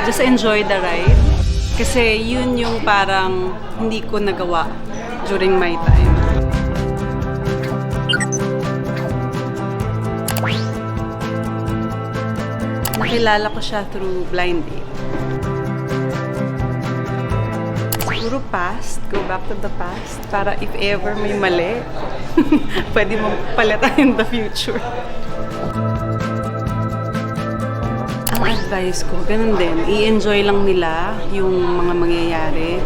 just enjoy the ride. Kasi yun yung parang hindi ko nagawa during my time. Nakilala ko siya through blind date. Siguro past, go back to the past para if ever may mali, pwede mong palitan in the future. Ang advice ko, ganun din, i-enjoy lang nila yung mga mangyayari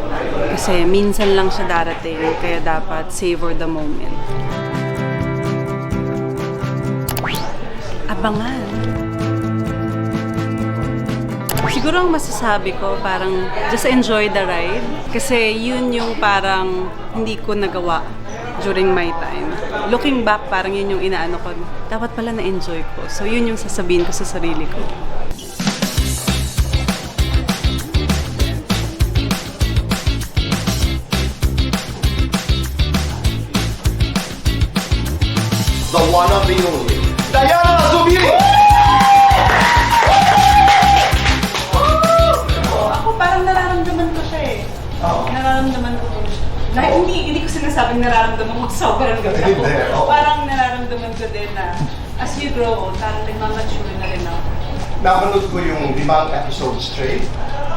kasi minsan lang siya darating, kaya dapat savor the moment. Abangan. Siguro ang masasabi ko, parang just enjoy the ride. Kasi yun yung parang hindi ko nagawa during my time. Looking back, parang yun yung inaano ko. Dapat pala na-enjoy ko. So yun yung sasabihin ko sa sarili ko. The one of the only, Diana Zubiri! Parang nararamdaman ko siya eh. Nararamdaman ko siya. Dahil hindi ko sinasabing nararamdaman ko sobrang gawin ako. Parang nararamdaman ko din na as you grow old, parang nagmamature na rin ako. Napanood ko yung 5 episodes straight.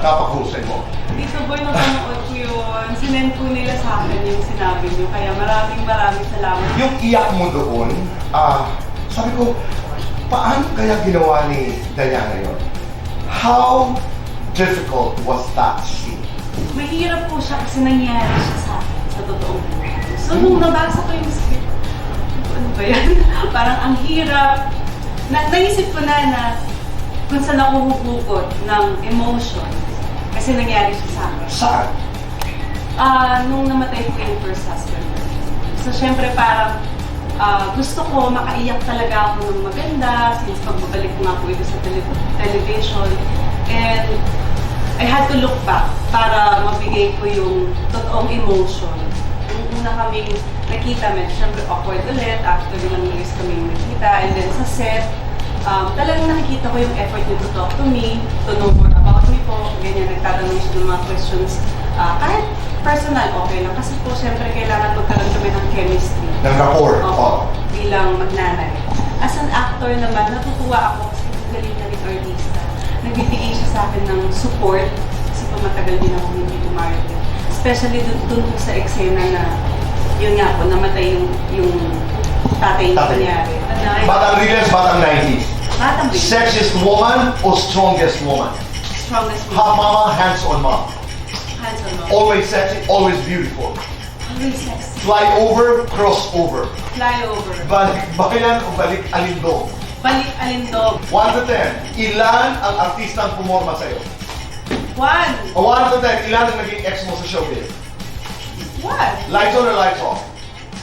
Napakahusay mo. Dito boy, napanood ko yun. Sinend ko nila sa akin yung sinabi niyo. Kaya maraming salamat. Yung iyak mo doon, sabi ko, paano kaya ginawa ni Diana yun? How difficult was that scene? Mahirap po siya kasi nangyari siya sa akin, sa totoong buhay. So, nung nabasa ko yung script, ano ba yan? Parang ang hirap. Naisip ko na kung saan ako hupukot ng emotion. Kasi nangyari siya sa akin. Saan? Nung namatay ko yung first husband. So, syempre parang gusto ko makaiyak talaga ako ng maganda since pagbabalik ko nga po ito sa television. And I had to look back para mabigay ko yung totoong emotion. Yung una kaming nakita, syempre awkward ulit after ilang years kaming nakita. And then sa set, talagang nakikita ko yung effort niyo to talk to me, to know more about me po. Ganyan, nagtatanong siya ng mga questions. Kahit personal, okay lang. Kasi po, syempre, kailangan magkaroon kami ng chemistry. Ng rapport. Bilang magnanay. As an actor naman, natutuwa ako kasi galing na rin artista. Nagbibigay siya sa akin ng support kasi matagal din ako hindi tumarito. Especially dun sa eksena na yun nga po, namatay yung tatay niya nangyari. Batang Riles, batang 90s. Batang Riles. Sexiest woman or strongest woman? Strongest woman. Hot mama, hands on mom. Hands on mom. Always sexy, always beautiful. Always sexy. Fly over, cross over. Fly over. Balik bayan o balik alindog? Balik alindog. 1 to 10, ilan ang artistang pumorma sa'yo? 1. O 1 to 10, ilan ang naging ex mo sa showbiz? 1. Lights on or lights off?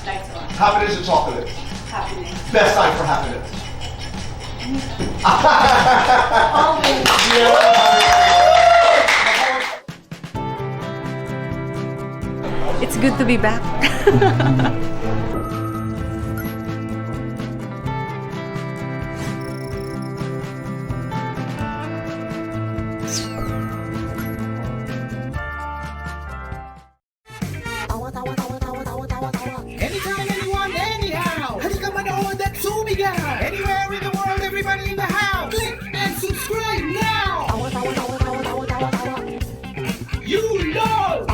Lights on. Happiness or chocolate? Happiness. Best time for happiness? Always. It's good to be back. Anytime, anyone, anyhow. Halika manood at sumigaw. Anywhere in the world, everybody in the house. Click and subscribe now. You know.